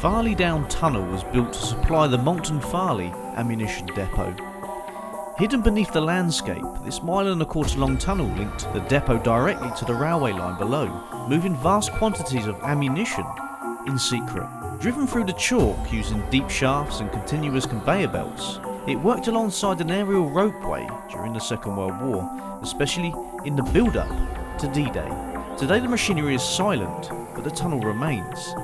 Farley Down Tunnel was built to supply the Malton Farley ammunition depot. Hidden beneath the landscape, this mile-and-a-quarter-long tunnel linked the depot directly to the railway line below, moving vast quantities of ammunition in secret. Driven through the chalk using deep shafts and continuous conveyor belts, it worked alongside an aerial ropeway during the Second World War, especially in the build-up to D-Day. Today the machinery is silent, but the tunnel remains.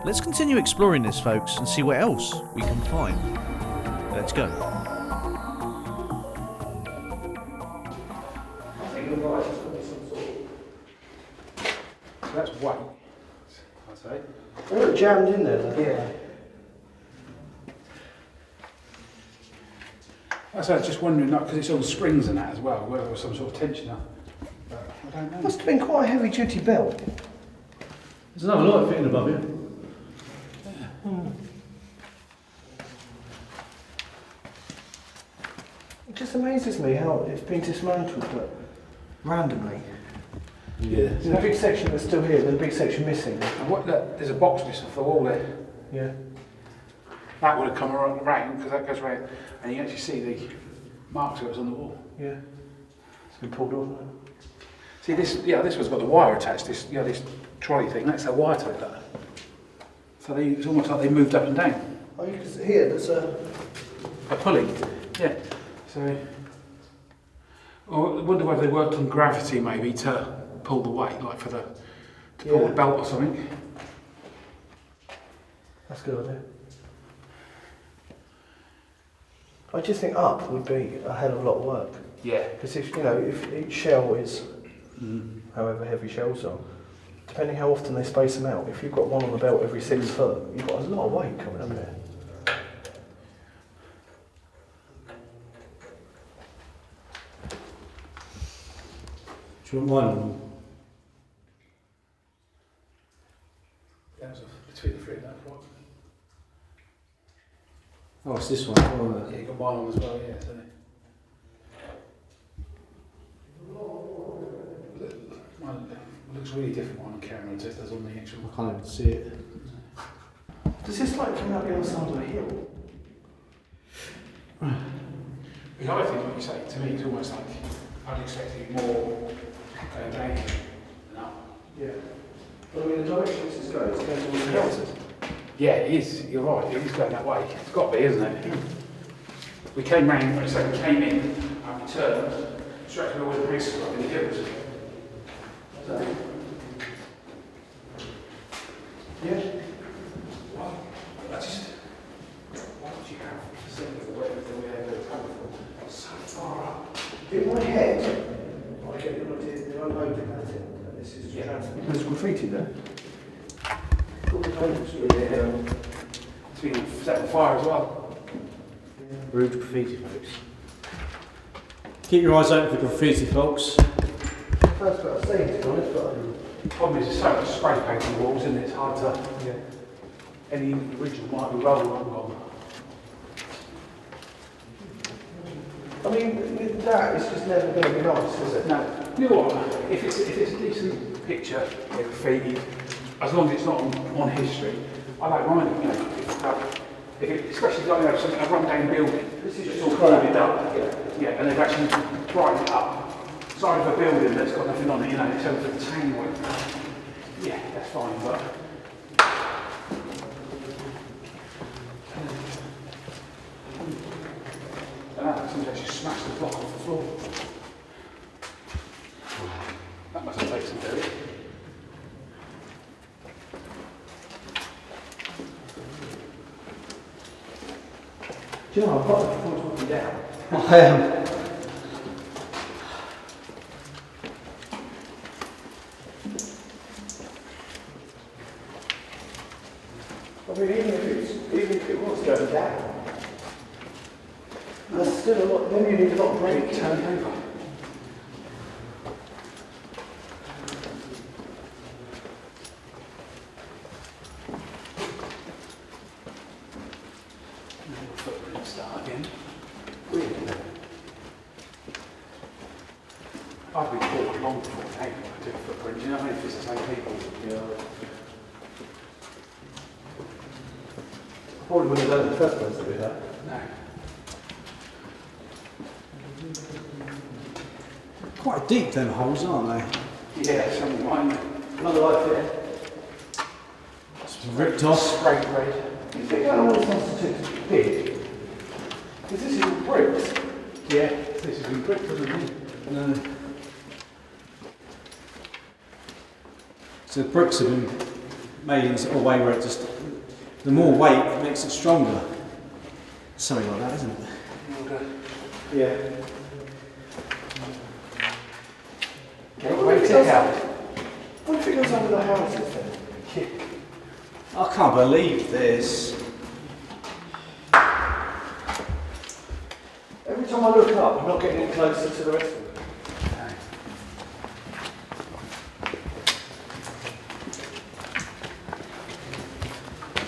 Let's continue exploring this, folks, and see what else we can find. Let's go. I think you're right, it's going to be some sort of... That's weight, I'd say. They look jammed in there, though. Yeah. I was just wondering, because it's all springs and that as well, whether there was some sort of tensioner. But I don't know. Must have been quite a heavy duty belt. There's another light fitting above you. It just amazes me how it's been dismantled, but randomly. Yeah. There's a big section that's still here, there's a big section missing. And what, look, there's a box missing off the wall there. Yeah. That would have come around because that goes round, and you actually see the marks that was on the wall. Yeah. It's been pulled off now. See this? Yeah, this one's got the wire attached. This, this trolley thing. That's a wire to it. That. So it's almost like they moved up and down. Oh, you can see here, there's a pulley. Yeah. So, I wonder whether they worked on gravity maybe to pull the weight, like to pull the belt or something. That's a good idea. I just think up would be a hell of a lot of work. Yeah. Because if each shell is however heavy shells are, depending how often they space them out, if you've got one on the belt every 6 foot, you've got a lot of weight coming up there. Do you want mine on? That was between the three of that one. Oh, it's this one. Oh, Yeah, you got mine on as well, yeah. So. Mine looks really different on camera as it does on the actual. I can't even see it. Does this like come out the other side of a hill? The other thing, like you say, to me, it's almost like I'd expect it more going down than up. Yeah. But I mean, the direction this is going, it's going towards the houses. Yeah, it is. You're right. It is going that way. It's got to be, isn't it? We came round. Like I say, we came in and we turned straight to where the bricks are up in the hills. So, Yeah. well, I just. Why would you have a facility where they're coming from so far up? In my head, I get the idea they're unloading that in, and this is transport. There's graffiti there. It's been set on fire as well. Rude graffiti, folks. Keep your eyes open for graffiti, folks. That's what I've seen, to be honest, but The problem is there's so much spray paint on the walls, isn't it? It's hard to. yeah. Any original might be rolled on. I mean, with that, it's just never going to be nice, is it? No, you know what? If it's a decent picture, graffiti, as long as it's not on history, I don't mind it. If it, especially like something a run-down building, This is it's just all crap. boarded up, yeah, and they've actually brightened it up. Side of a building that's got nothing on it, it's over the chain with. Yeah, that's fine, but. Sometimes you smash the block off the floor. That must have taken some doing. Do you know, I've got the point walking down. I am. I mean, even if it was going down, there's still a lot, then you need a lot of brake. Turn over. Footprint start again. Really? I've been caught long before I do a footprint. Do you know what I mean? If it's the same people. Yeah. Probably wouldn't have done it in the first place to do that. No. Quite deep, them holes, aren't they? Yeah, something like that. Another light there. It's ripped off. Sprayed red. You think that always constitutes big? Because this is all bricks. Yeah, this has been bricked, hasn't it? No. So the bricks have been made in sort of a way where it just, the more weight it makes it stronger. Something like that, isn't it? Yeah. Wait it out. What if it goes under the houses then? Kick. I can't believe this. Every time I look up, I'm not getting any closer to the rest of it.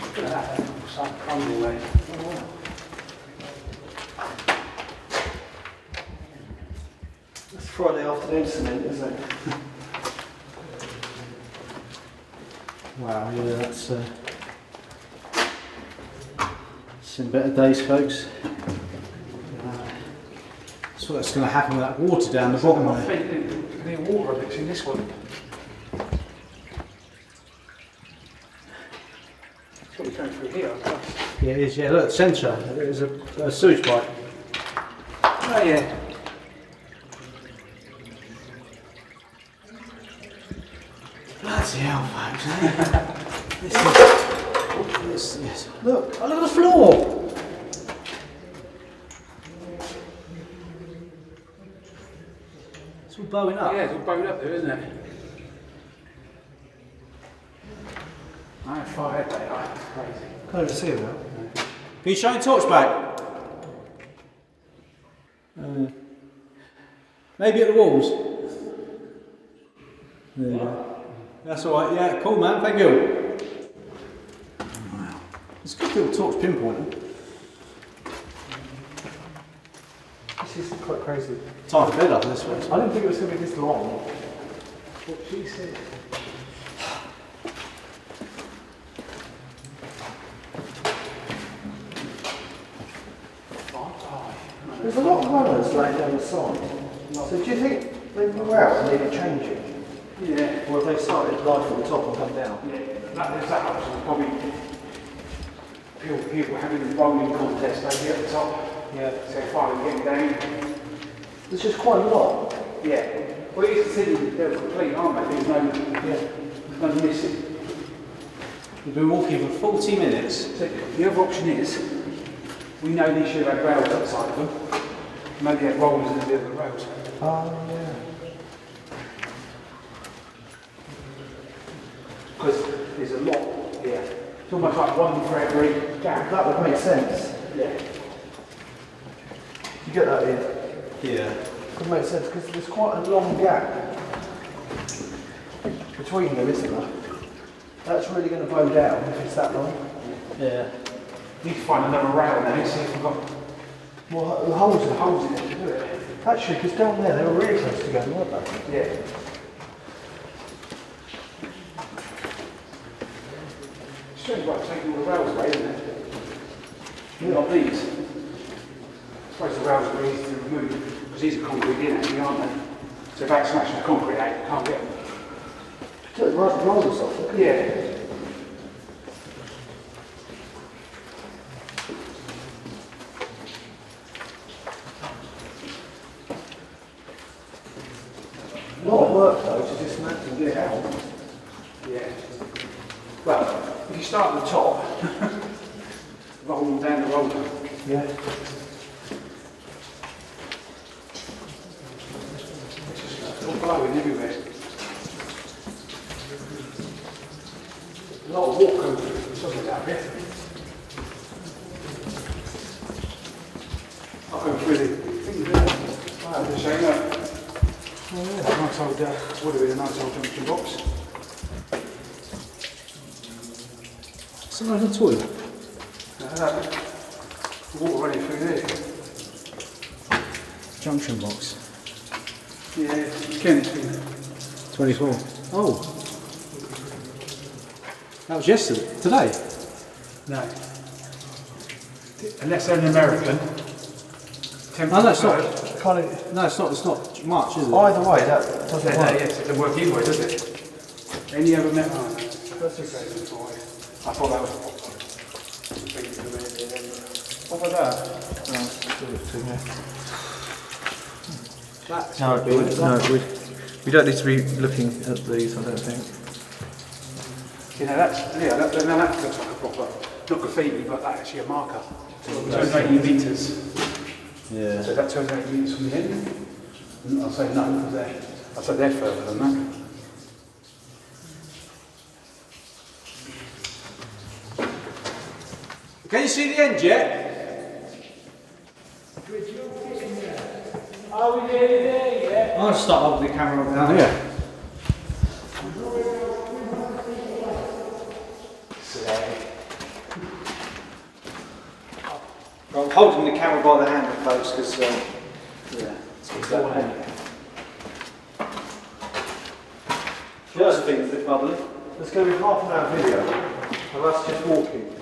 Look at that. It's like crumble there. It's Friday afternoon cement, isn't it? Wow, yeah, that's some better days, folks. That's what's going to happen with that water down the bottom I there. think the water of it's in this one. It's probably going through here. Yeah, it is, yeah, look, centre, there's a sewage pipe. Oh yeah. Bloody hell, folks, eh? This. Look, oh, look at the floor! It's all bowing up. Yeah, it's all bowed up there, isn't it? I have 5 head they are. It's crazy. Can't even see it now. Can you shine your torch back? Maybe at the walls. There you go. That's alright, yeah, cool man, thank you. Wow. It's a good little torch pinpointer. This is quite crazy. Time for bed after this one. I didn't think it was going to be this long. What she said. There's a lot of runners laying down the side. So do you think they were out and needed changing? Yeah. Or have they started life at the top and come down? Yeah, there's that option. Probably people having a rolling contest maybe at the top. Yeah. So finally getting down. There's just quite a lot. Yeah. Well, it's considered they're complete, aren't they? There's no missing. We've been walking for 40 minutes. So the other option is, we know these should have had rails outside of them. Maybe had rollers in the middle of the rails. Oh, yeah. Because there's a lot here. It's almost like one for every gap. That would make sense. Yeah. You get that here? Yeah. Would make sense because there's quite a long gap between them, isn't there? That's really going to blow down if it's that long. Yeah. Need to find another rail now, see if we've got Well, the holes in holes in it to do it. Actually, because down there they were really close together, weren't they? Yeah. Strange about taking all the rails away, isn't it? Not these. I suppose the rails are easy to remove because these are concrete in actually, aren't they? So if I smash the concrete out, you can't get them. Took the rollers off. Look. Yeah. A lot of work though to dismantle and get it out. Yeah. Well, if you start at the top, roll them down the roller. Yeah. It's all blowing everywhere. A lot of walk over something down here. I'll go through the thing there. I'm just saying that. Oh, yeah. Nice old, would have been a nice old junction box. Somewhere in the toilet. The water running through there. Junction box. Yeah, again it's been 24. Oh. That was yesterday. Today? no. Unless they're an American. No, that's not. Kind of. No, it's not. It's not much, is it? Either way, that doesn't Yeah, work. yes, it doesn't work either way, does it? Any other met? Oh, no. That's okay. I thought that was. What about that? No, we don't need to be looking at these, I don't think. You know, that looks like a proper, not graffiti, but that's actually a marker. 280 metres. Yeah. So that's 280 metres from the end? I'll say no, because I'll say they're further than that. Can you see the end yet? Are we nearly there yet? I'm going to start holding the camera up down here. I'm holding the camera by the handle, folks, because yeah, it's exactly. First thing, a bit bubbly. There's going to be half an hour video of us just walking.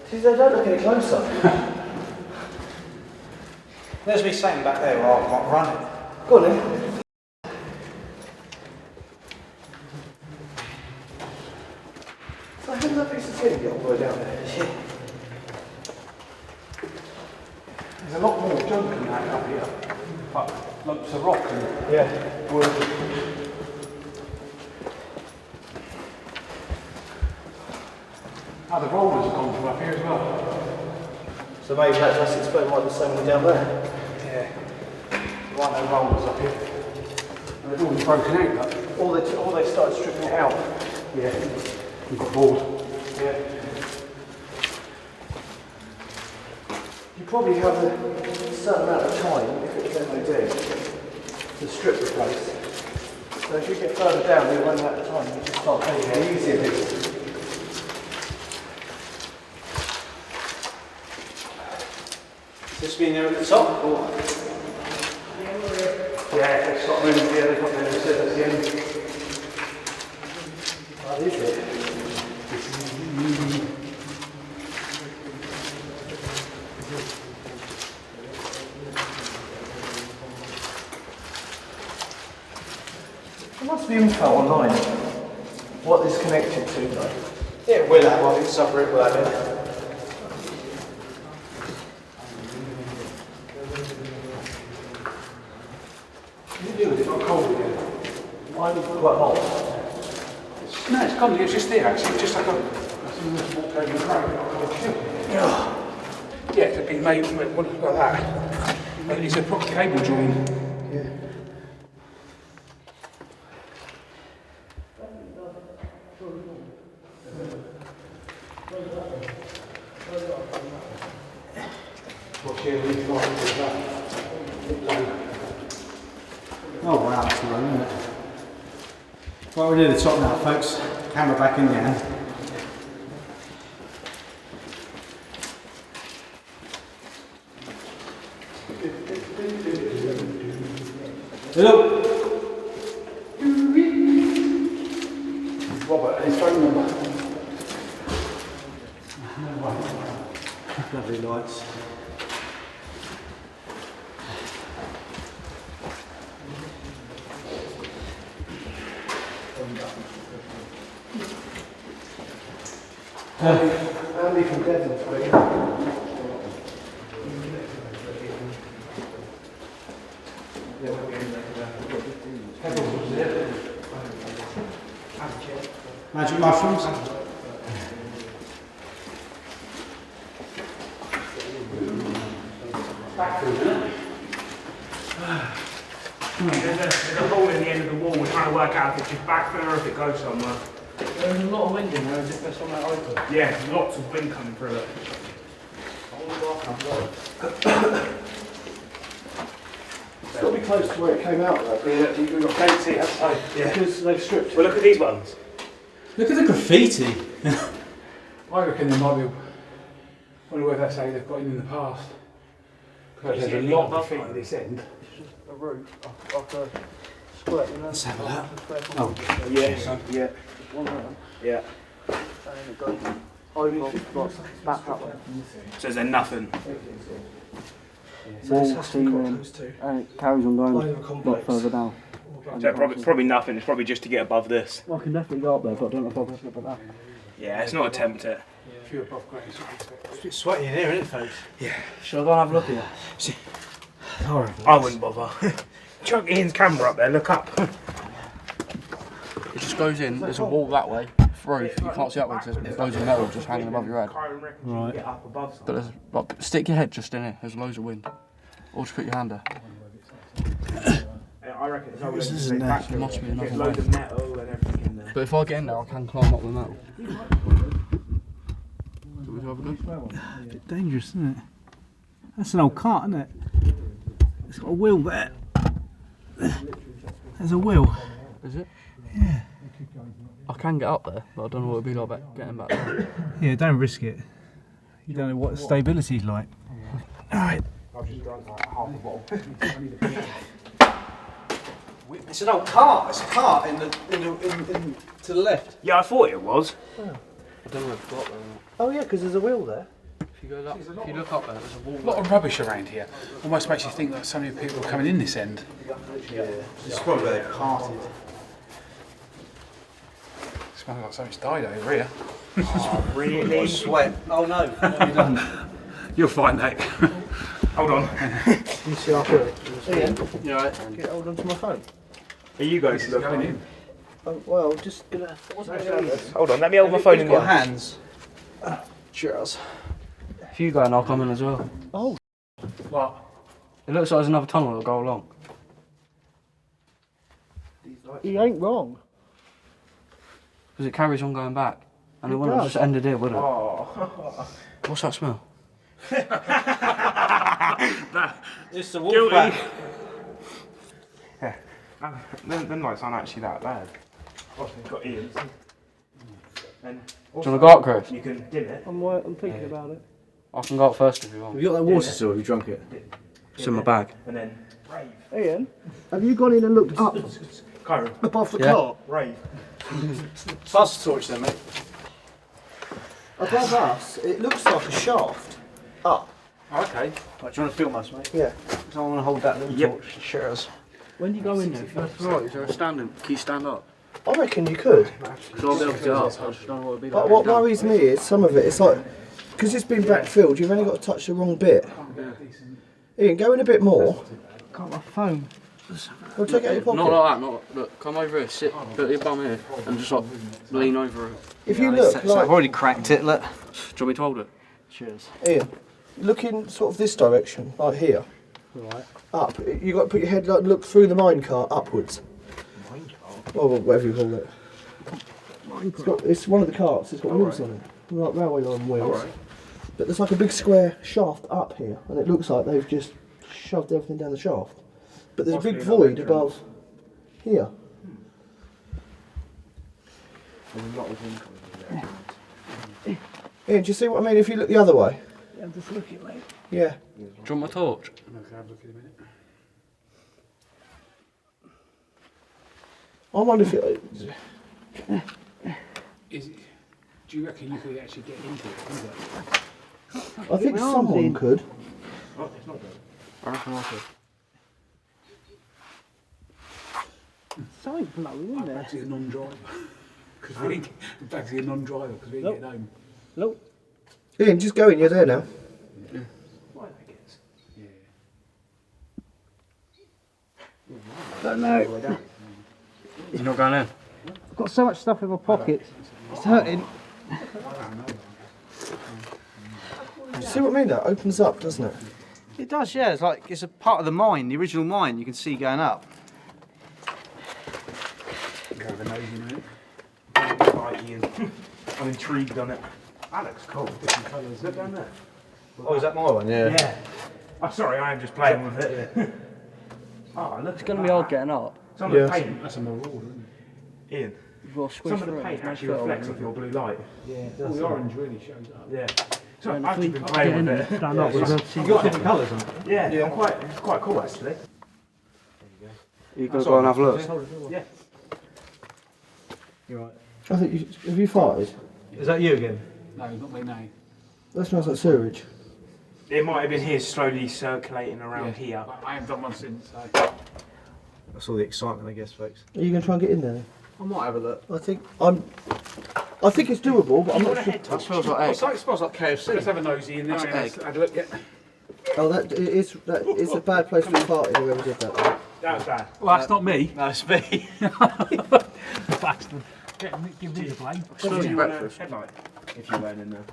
See, they don't look any closer. There's me saying back there where I can't run it. Go on then. So how did that piece of tin get all the way down there? There's a lot more junk than that up here. But lumps of rock and Yeah. wood. Oh, the rollers have gone from up here as well. So maybe that's explain why there's so many down there. Yeah. There aren't no rollers up here. And they've all been broken out, but Or they started stripping it out. yeah, we've got bored. Yeah. You probably have a certain amount of time, if it was MOD, to strip the place. So as you get further down, you're running out of time, you just start taking the easier bits. This being there at the top? Or? Yeah, they've got room here, they've got room, so that's the end. That is it. There must be info online. What this connected to, though. Yeah, we'll have. I think subreddit will have it. What do you do with it? Not cold again. Why would it quite hot? No, it's gone, it's just there actually, it's just like a. Someone just walked over the road. Yeah, it could be made like that. It's a proper cable join. Yeah. What's here, leave like that. Oh wow, that's low, isn't it? Right, we're near the top now, folks. Camera back in the hand. Hello. Robert, and his phone number. Lovely lights. Andy from Devon for you. Magic mushrooms. There's a hole in the end of the wall. We're trying to work out if it's just backfill or if it goes somewhere. There's a lot of wind in there, as if there's something open. Yeah, there's lots of wind coming through it. It's got to be close to where it came out, though. Yeah, we've got gates here, so. Because they've stripped it. Well, look at these ones. Look at the graffiti. I reckon there might be. I wonder whether that's how they've got in the past. Because there's a lot of feet at this end. A route off a square, you know. Let's have a look. Oh, Yes. yeah. One of them. Yeah. And it goes over, back that way. So is there nothing? Wall ceiling, and it carries on going a lot further down. So probably nothing. It's probably just to get above this. I can definitely go up there, but I don't know if I'll be able to get that. Yeah, it's not a tempt it. A few above grade. It's a bit sweaty in here, isn't it, folks? Shall I go and have a look at you? I wouldn't bother. Chuck Ian's camera up there. Look up. It just goes in, there's a wall that way, through, you can't see that way because there's loads of metal just hanging above your head. Right. Get up above. But there's, like, stick your head just in it, there's loads of wind. Or just put your hand there. I reckon it's This isn't there. There must be another There's way. loads of metal and everything in there. But if I get in there, I can climb up the metal. Do you want me to have a go? A bit dangerous, isn't it? That's an old cart, isn't it? It's got a wheel there. There's a wheel. Is it? Yeah. I can get up there, but I don't know what it'd be like getting back there. Yeah, don't risk it. You don't know what stability's like. Alright. I've just drunk like half a bottle. It's an old cart. It's a cart in to the left. Yeah, I thought it was. I don't know if I've got there or not. Oh yeah, because there's a wheel there. If you go up, if you look up there, there's a wall A lot of rubbish around here. Almost makes you think that so many people are coming in this end. It's probably where they parted. Smells like something's died over here. Really? Sweat. Oh no. You're done. You'll find that. Hold on. You see up here. Ian, You alright? get hold onto my phone. Are you guys Going in. Oh, well, just gonna. Hold on, let me hold my phone in Got the hands. Cheers. If you go in, I'll come in as well. Oh, What? It looks like there's another tunnel that'll go along. he ain't wrong. Because it carries on going back. And it It wouldn't have does. just ended here, would it? Oh. What's that smell? It's the wolf Guilty. pack. Yeah. Them lights aren't actually that bad. Also, you've got Ian's. And Do you want to go up, Chris? you can dim it. I'm thinking about it. I can go up first if you want. Have you got that water still? Have you drunk it? It's in my bag. And then rave. Ian, have you gone in and looked up Kyron. above the Yeah. cart? Rave. Pass the torch then, mate. Above us, it looks like a shaft. Up. Oh, okay. Right, do you want to film us, mate? Yeah. So I want to hold that little Yep. torch. Cheers. When you go in there, That's right, is there a standing? Can you stand up? I reckon you could. Because I'll be able to get up. I just don't know what it'd be like. But what worries me is some of it. It's like because it's been backfilled. You've only got to touch the wrong bit. Ian, go in a bit more. Got my phone. Not We'll take it out of your pocket. like that, not look, come over here, sit, put your bum here, and just like lean over it. If you look I've like already cracked it, look. Do you want me to hold it? Cheers. Ian, look in sort of this direction, like here. Right. Up. You got to put your head like look through the minecart upwards. Or whatever you call it. It's one of the carts. It's got wheels on it, like railway line wheels. But there's like a big square shaft up here, and it looks like they've just shoved everything down the shaft. But there's a big void above here. Ian, do you see what I mean? If you look the other way. Yeah, I'm just looking, mate. Do Yeah. you want my torch? Okay, have a look in a minute. I wonder if it. Is it, do you reckon you could actually get into it? Is it? I think someone could. Oh, it's not good. I reckon I could. Something blowing in there. Bagsy's a non-driver. Because we ain't, Bagsy's a non-driver because we ain't getting home. Nope. Ian, just go in. You're there now. Why, I guess. Yeah. Don't know. You're not going in? I've got so much stuff in my pockets. It's hurting. See what I mean? That opens up, doesn't it? It does, yeah. It's like it's a part of the mine, the original mine. You can see going up. Go with a nose in a minute. Right, Ian. I'm intrigued on it. That looks cool. Different colours. Look down there. Oh, is that my one? Yeah. Yeah. Oh, sorry, I am just playing with it. Oh, look. It's going to be hard getting up. It's on the Yeah. paint. That's a marauder, isn't it? Ian, You've got to squeeze Some of the through it, paint there's no actually film. reflects off your blue light. Yeah, All the orange really shows up. Yeah. So And I've if we actually been playing with it. stand up, we'll be able to see You've got different colours on. Yeah, it's quite cool actually. You've got to go and have a look. Yeah. You're right. I think you, have you farted? Is that you again? No, not me, no. That smells like sewage. It might have been his slowly circulating around here. I haven't done one since. So. That's all the excitement, I guess, folks. Are you going to try and get in there? I might have a look. I think it's doable, but I'm not sure. That smells like egg. It smells like KFC. Let's have a nosy in there. That's egg. Have a look. Yeah. Oh, that is a bad place to be farting. Whoever did that. That was bad. Well, that's not me. No, it's me. Bastard. Give me the blame. Smells like breakfast. Headlight, if you weren't in there.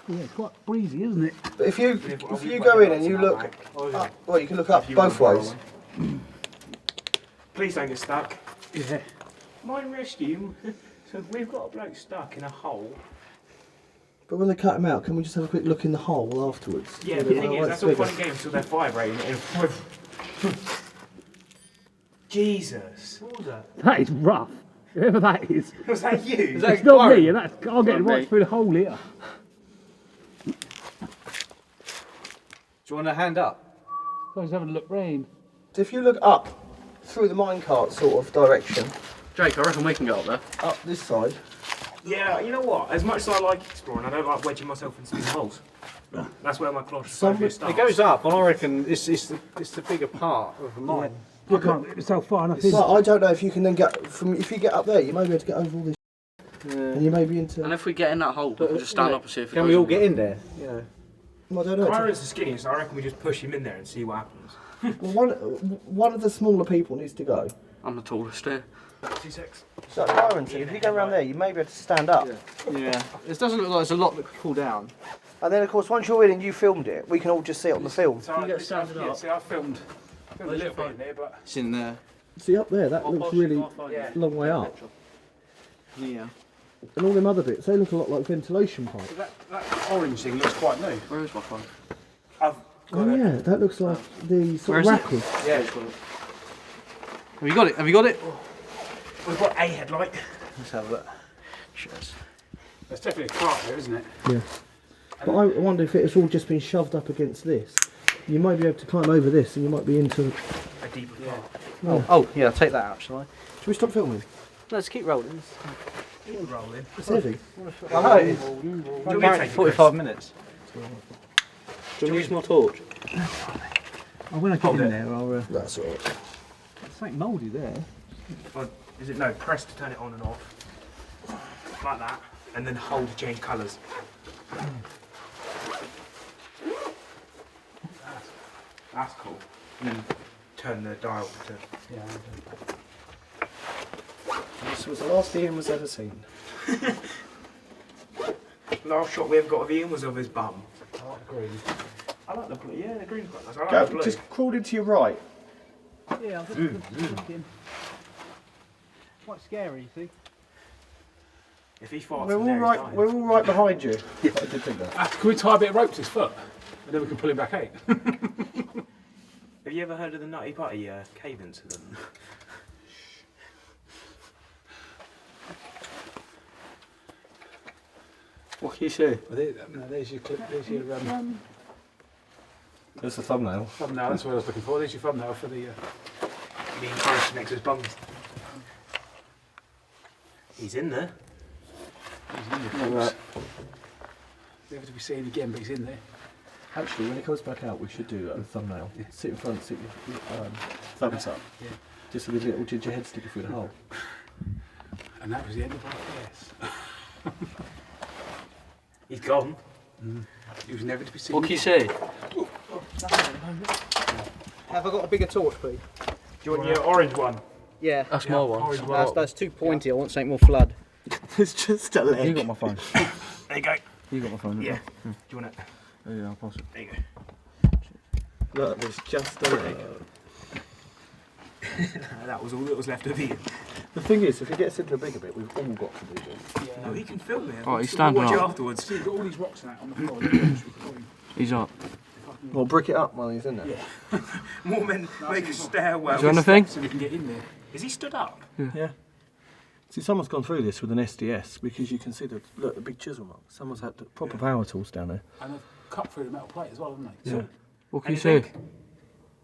Yeah, it's quite breezy, isn't it? But if you go in and you look up, well, you can look up both ways. Please don't get stuck. Yeah. Mine rescue. So we've got a bloke stuck in a hole. But when they cut him out, can we just have a quick look in the hole afterwards? Yeah, the thing is, that's all fun and games until they're vibrating. Jesus. What was that? That is rough. Whoever that is. Was that you? It's not me, and that's, I'll get right through the hole here. Do you want a hand up? I was having a look round. If you look up through the minecart sort of direction, Jake, I reckon we can go up there. up this side. Yeah, you know what? As much as I like exploring, I don't like wedging myself in small holes. That's where my claustrophobia starts. It goes up, and I reckon it's the bigger part of the mine. I can't get myself far enough in. But I don't know if you can then get from if you get up there, you may be able to get over all this, and you may be into. And if we get in that hole, we can just stand up and see if it Can goes we all in. get in there? You know. I don't know. Kyron's the skinniest, so I reckon we just push him in there and see what happens. Well, one of the smaller people needs to go. I'm the tallest here. 26. So Byron said, if you go around there, you may be able to stand up. Yeah. It doesn't look like there's a lot that could pull down. And then, of course, once you're in and you filmed it, we can all just see it on the film. So you get standing up? See, I filmed a little bit in there, but It's in there. See up there, that looks really yeah. long way up. Yeah. And all them other bits, they look a lot like ventilation pipes. That orange thing looks quite new. Where is my phone? I've got Oh it. yeah, that looks like the sort of Where is it? racket. Yeah, it's got it. Have you got it? Have you got it? We've got a headlight. Let's have a look. Cheers. There's definitely a cart there, isn't it? Yeah. But I wonder if it's all just been shoved up against this. You might be able to climb over this, and you might be into. A deeper part. Oh, yeah, take that out, shall I? Should we stop filming? Let's keep rolling. Keep rolling. It's heavy. I know. Do you want me to take it, 45 minutes. Do you want to use my torch? Oh, when I get in there, I'll. That's all right. There's something mouldy there. Or is it no? Press to turn it on and off. Like that. And then hold to change colours. That's cool. And then turn the dial to. This was the last Ian was ever seen. Last shot we ever got of Ian was of his bum. I like the green. I like the blue. Yeah, the green's quite nice. I like Go, the blue. just crawled into your right. Yeah, I'm just looking. Quite scary, you see. If he farts We're in all there, right. he's dying. We're all right behind you. I did think that. Can we tie a bit of rope to his foot? And then we can pull him back out. Have you ever heard of the Nutty Putty cave incident? What can you see? There's your clip. There's your That's the thumbnail. thumbnail. That's what I was looking for. There's your thumbnail for the. Me encouraged next to his bum. He's in there. Never to be seen again, but he's in there. Actually, when it comes back out, we should do a thumbnail. Sit in front, sit your thumbs up. Yeah. Just with a little ginger head sticking through the hole. And that was the end of our guess. He's gone. He was never to be seen. What can you see? Have I got a bigger torch, please? Do you want your orange one? Yeah. That's my one. Orange one. That's too pointy. I want something more flood. It's just a leg. You got my phone. There you go. You got my phone. Yeah. Do you want it? Yeah, I'll pass it. There you go. Look, it's just a leg. That was all that was left of Ian. The thing is, if it gets into a bigger bit, we've all got to do this. No, he can film it. Oh, he's We'll standing watch it up. afterwards. See, you've got all these rocks and that on the floor. He's up. Well, brick it up while he's in there. Yeah. More men make a stairwell. Is there anything? So we can get in there. Is he stood up? Yeah. See, someone's gone through this with an SDS because you can see the big chisel mark. Someone's had proper power tools down there. And they've cut through the metal plate as well, haven't they? Yeah. What can you Anything? see?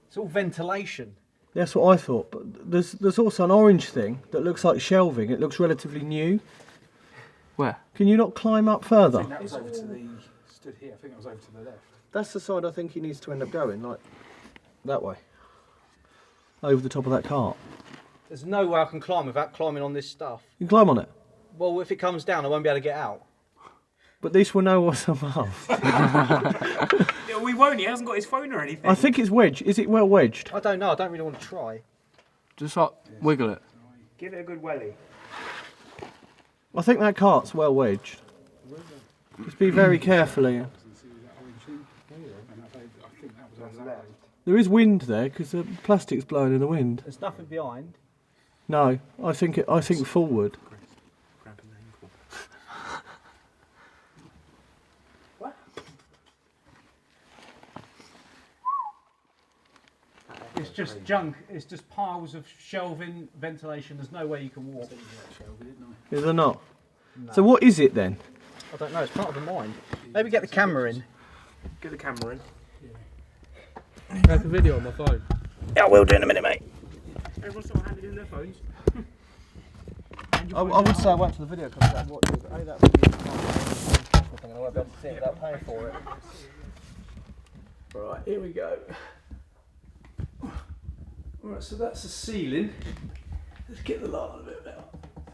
It's all ventilation. That's what I thought. But there's also an orange thing that looks like shelving. It looks relatively new. Where? Can you not climb up further? I think that was over to the, stood here, I think it was over to the left. That's the side I think he needs to end up going, like that way. Over the top of that cart. There's no way I can climb without climbing on this stuff. You can climb on it. Well, if it comes down, I won't be able to get out. But this will know what's above. Yeah, we won't. He hasn't got his phone or anything. I think it's wedged. Is it well wedged? I don't know. I don't really want to try. Just like wiggle it. Give it a good welly. I think that cart's well wedged. Just be very carefully. There is wind there because the plastic's blowing in the wind. There's nothing behind. No, I think forward. It's just junk, it's just piles of shelving, ventilation, there's no way you can walk. Is there not? No. So what is it then? I don't know. It's part of the mine. Maybe get the camera in. Get the camera in. Take a video on my phone. Yeah, I will do in a minute, mate. Everyone's still handed in their phones. I would say I went to the video club and watched it, but that would be and I won't be able to see it without paying for it. Right, here we go. Alright, so that's the ceiling. Let's get the light on a bit better.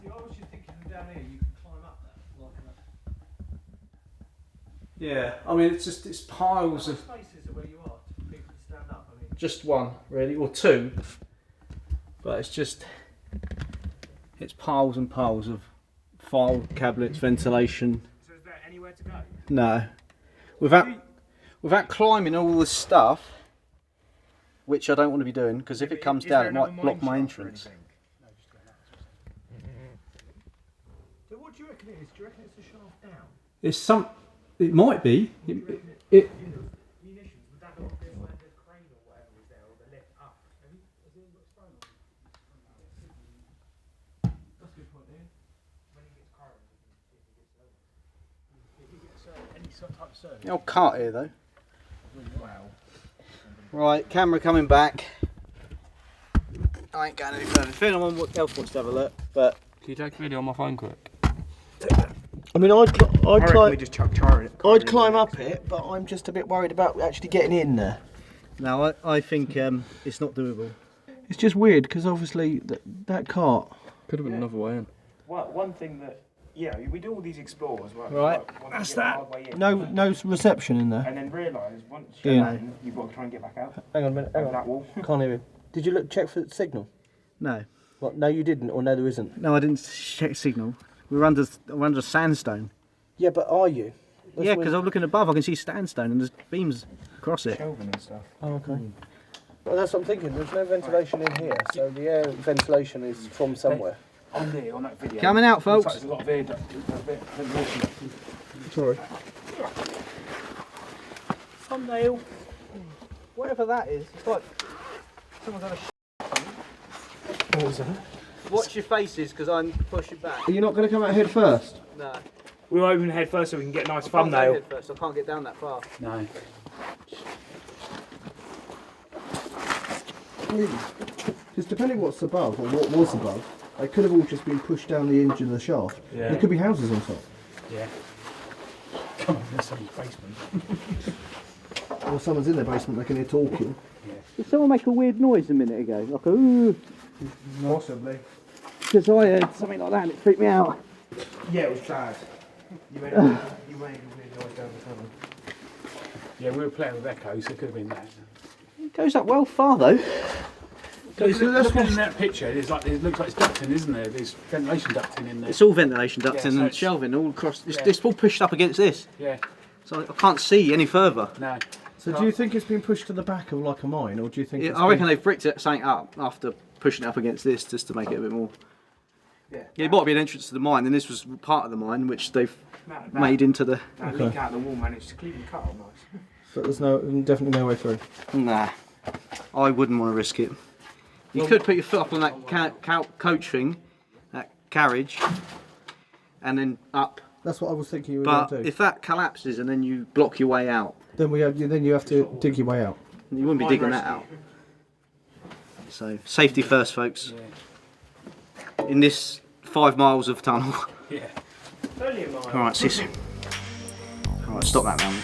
See, I was just thinking down here you can climb up that, like that. Yeah, I mean it's piles of. Spaces are where you are for people to stand up, I mean. Just one, really, or two. But it's piles and piles of file cabinets, ventilation. So is there anywhere to go? No. Without climbing all this stuff, which I don't want to be doing, because if it comes down, it might block my entrance. So what do you reckon it is? Do you reckon it's a shaft down? It's some. It might be. Munitions, would that not be like the crane or whatever is there, or the lift up? Has anyone got his phone on? That's a good point, yeah. When he gets current, if he gets over. If he gets any sort of type of service. The old cart here, though. Wow. Right, camera coming back. I ain't going any further. If anyone else wants to have a look, but Can you take a video on my phone quick? I mean, I'd climb. just chuck char it. I'd climb up it, but I'm just a bit worried about actually getting in there. no, I think it's not doable. It's just weird because obviously that cart. Could have been another way in. Well, one thing that, we do all these explorers, right? Right. That's that. No reception in there. And then realise once Yeah. you're in, you've got to try and get back out. Hang on a minute. Hang Over on. that wall. Can't hear him. Did you check for the signal? No, What? No, you didn't, or no, there isn't. no, I didn't check signal. We're under sandstone. Yeah, but are you? Yeah, because I'm looking above. I can see sandstone and there's beams across it. Shelving and stuff. Oh, okay. Well, that's what I'm thinking. There's no ventilation in here, so the air ventilation is from somewhere. On there, on that video. Coming out, looks folks. like there's a lot of air duct, ventilation. Sorry. Thumbnail. Whatever that is. It's like someone's had a What was that? Watch your faces because I'm pushing back. Are you not going to come out head first? No. We'll open head first so we can get a nice I can't go thumbnail. head first. I can't get down that far. No. Because depending what's above, or what was above, they could have all just been pushed down the edge of the shaft. Yeah. There could be houses on top. Yeah. Come on, there's someone's basement. Or someone's in their basement, they can hear talking. Did someone make a weird noise a minute ago? Like a ooh. Possibly. Because I heard something like that and it freaked me out. Yeah, it was bad. You made a weird noise down the tunnel. Yeah, we were playing with echoes, so it could have been that. It goes up well far though. Looking in that picture, it looks like it's ducting, isn't there? There's ventilation ducting in there. It's all ventilation ducting Yeah, so and it's- shelving all across. Yeah. It's all pushed up against this. Yeah, So I can't see any further. no. So do you think it's been pushed to the back of like a mine, or do you think it's I reckon they've bricked it something up after pushing it up against this just to make it a bit more. Yeah. Yeah, it might be an entrance to the mine, and this was part of the mine which they've That made into the. leak out the wall managed to clean and cut all nice. But there's definitely no way through. Nah, I wouldn't want to risk it. You could put your foot up on that coach thing, that carriage and then up. That's what I was thinking you were But going to do. if that collapses and then you block your way out, Then you have to dig your way out. you wouldn't be digging that out. So safety first, folks. In this 5 miles of tunnel. Yeah. Only a mile. All right, sis. All right, stop that now.